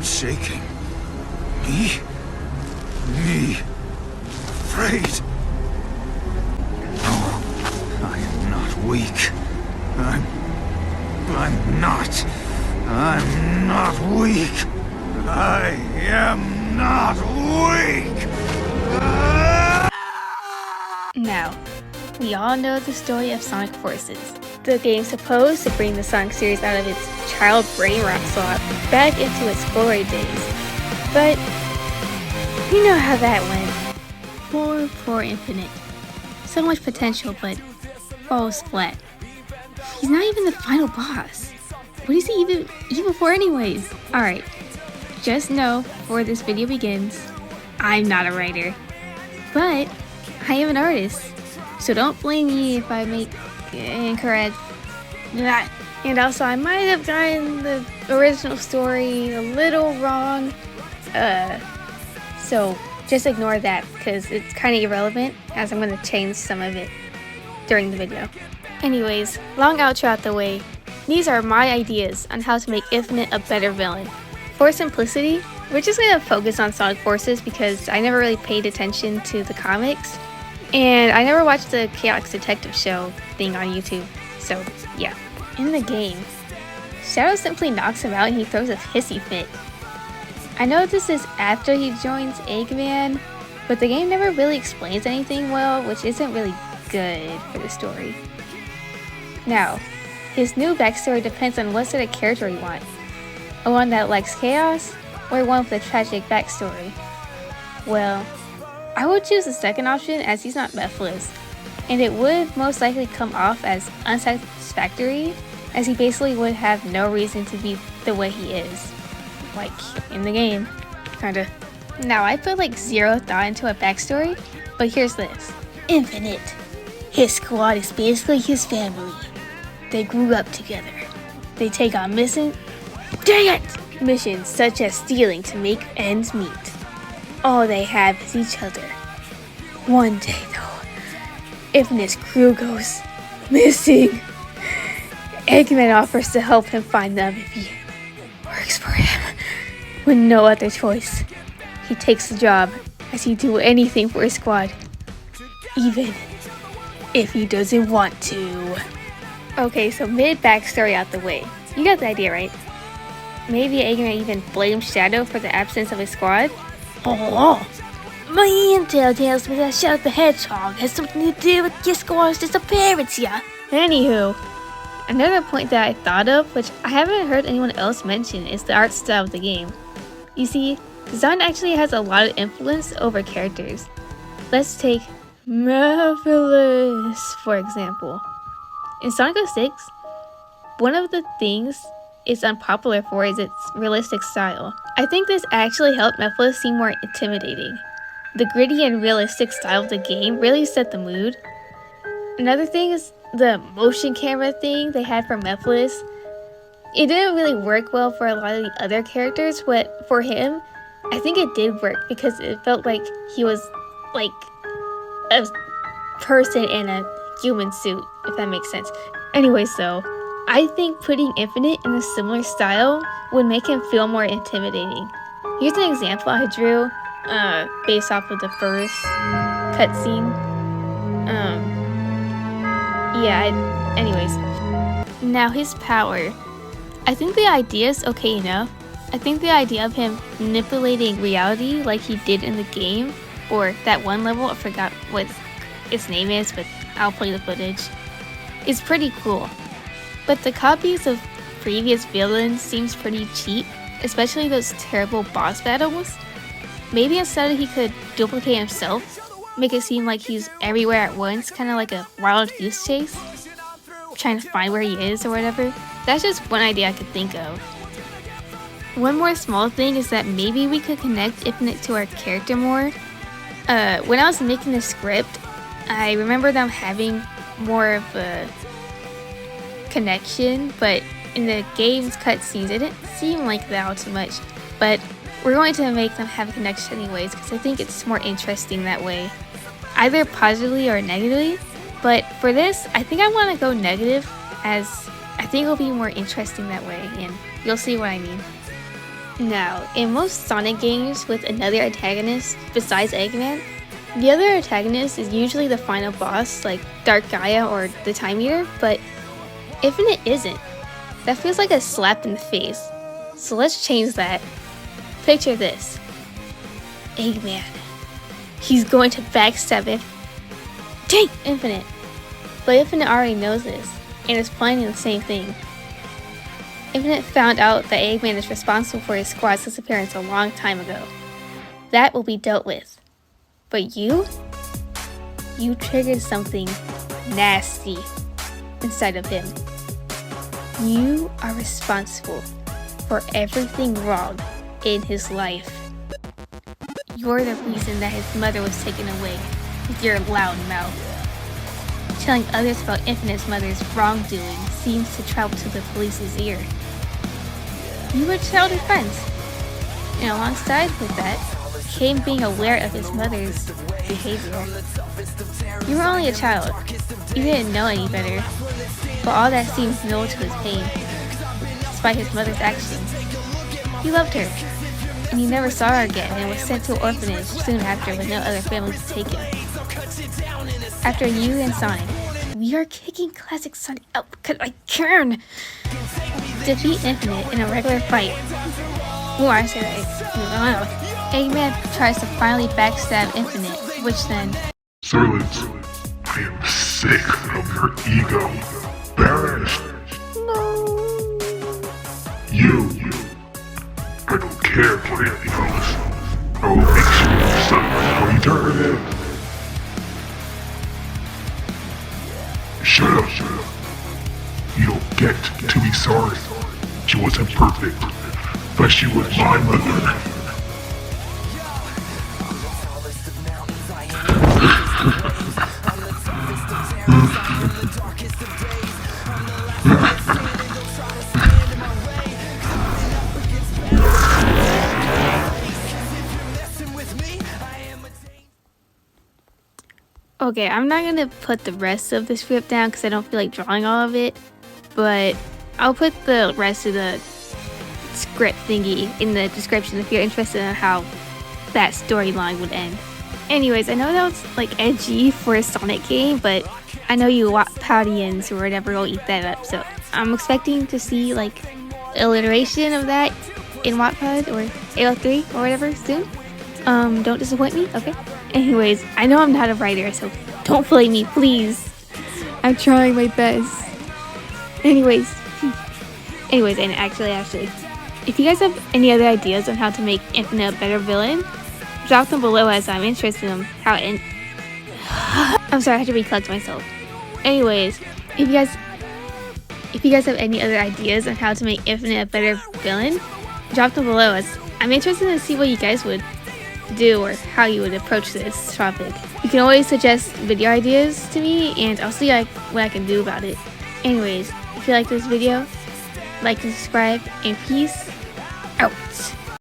I'm shaking. Me? Afraid? No, I am not weak. I'm not weak. I am not weak. Now, we all know the story of Sonic Forces. The game's supposed to bring the Sonic series out of its child brain rot slot back into its glory days. But, you know how that went. Poor Infinite. So much potential, but falls flat. He's not even the final boss. What is he even evil for anyways? Alright, just know before this video begins, I'm not a writer. But, I am an artist. So don't blame me if I make incorrect. And also, I might have gotten the original story a little wrong. So just ignore that because it's kind of irrelevant, as I'm going to change some of it during the video. Anyways, long outro out the way. These are my ideas on how to make Infinite a better villain. For simplicity, we're just going to focus on Sonic Forces because I never really paid attention to the comics. And I never watched the Chaos Detective show thing on YouTube, so yeah. In the game, Shadow simply knocks him out and he throws a hissy fit. I know this is after he joins Eggman, but the game never really explains anything well, which isn't really good for the story. Now, his new backstory depends on what sort of character you want. A one that likes chaos, or one with a tragic backstory. Well, I would choose the second option as he's not Mephiles, and it would most likely come off as unsatisfactory, as he basically would have no reason to be the way he is. Like, in the game, kinda. Now, I put like zero thought into a backstory, but here's this. Infinite. His squad is basically his family. They grew up together. They take on missions such as stealing to make ends meet. All they have is each other. One day, though, Infinite's crew goes missing. Eggman offers to help him find them if he works for him. With no other choice, he takes the job as he'd do anything for his squad, even if he doesn't want to. Okay, so mid-backstory out the way. You got the idea, right? Maybe Eggman even blames Shadow for the absence of his squad? Oh, my intel tells me that Shadow the Hedgehog has something to do with your squad's disappearance, yeah? Anywho, another point that I thought of, which I haven't heard anyone else mention, is the art style of the game. You see, design actually has a lot of influence over characters. Let's take Mephiles, for example. In Sonic 06, one of the things it's unpopular for is its realistic style. I think this actually helped Mephiles seem more intimidating. The gritty and realistic style of the game really set the mood. Another thing is the motion camera thing they had for Mephiles. It didn't really work well for a lot of the other characters, but for him, I think it did work because it felt like he was like a person in a human suit, if that makes sense. Anyways, though, I think putting Infinite in a similar style would make him feel more intimidating. Here's an example I drew based off of the first cutscene. Anyways. Now his power. I think the idea is okay enough. I think the idea of him manipulating reality like he did in the game, or that one level, I forgot what its name is, but I'll play the footage, is pretty cool. But the copies of previous villains seems pretty cheap, especially those terrible boss battles. Maybe instead he could duplicate himself, make it seem like he's everywhere at once, kind of like a wild goose chase, trying to find where he is or whatever. That's just one idea I could think of. One more small thing is that maybe we could connect Infinite to our character more. When I was making the script, I remember them having more of a connection, but in the game's cutscenes, it didn't seem like that all too much. But we're going to make them have a connection anyways, because I think it's more interesting that way. Either positively or negatively, but for this, I think I want to go negative, as I think it'll be more interesting that way, and you'll see what I mean. Now, in most Sonic games with another antagonist besides Eggman, the other antagonist is usually the final boss, like Dark Gaia or the Time Eater, but Infinite isn't. That feels like a slap in the face. So let's change that. Picture this. Eggman. He's going to backstab it. Dang! Infinite. But Infinite already knows this, and is planning the same thing. Infinite found out that Eggman is responsible for his squad's disappearance a long time ago. That will be dealt with. But you triggered something nasty inside of him. You are responsible for everything wrong in his life. You're the reason that his mother was taken away with your loud mouth. Telling others about Infinite's mother's wrongdoing seems to travel to the police's ear. You were childhood friends, and alongside with that came being aware of his mother's behavior. You were only a child. You didn't know any better, but all that seems null to his pain, despite his mother's actions. He loved her, and he never saw her again and was sent to an orphanage soon after with no other family to take him. After you and Sonic, we are kicking classic Sonic out because I can! Defeat Infinite in a regular fight. Oh, I say that. Eggman tries to finally backstab Infinite, which then... Silence. I am sick of your ego. Banished. No. I don't care for anything else. I will make sure you suffer eternity. Shut up. You don't get to be sorry. She wasn't perfect, but she was my mother. Okay, I'm not gonna put the rest of the script down because I don't feel like drawing all of it, but I'll put the rest of the script thingy in the description if you're interested in how that storyline would end. Anyways, I know that was like edgy for a Sonic game, but I know you Wattpadians or whatever will eat that up, so I'm expecting to see like alliteration of that in Wattpad or 803 or whatever soon. Don't disappoint me, okay? Anyways, I know I'm not a writer, so don't blame me, please. I'm trying my best. Anyways, and actually, if you guys have any other ideas on how to make Infinite a better villain, drop them below as I'm interested in how I'm sorry, I had to recollect myself. Anyways, if you guys have any other ideas on how to make Infinite a better villain, drop them below as I'm interested to see what you guys would do or how you would approach this topic. You can always suggest video ideas to me and I'll see what I can do about it. Anyways, if you like this video, like and subscribe, and peace out.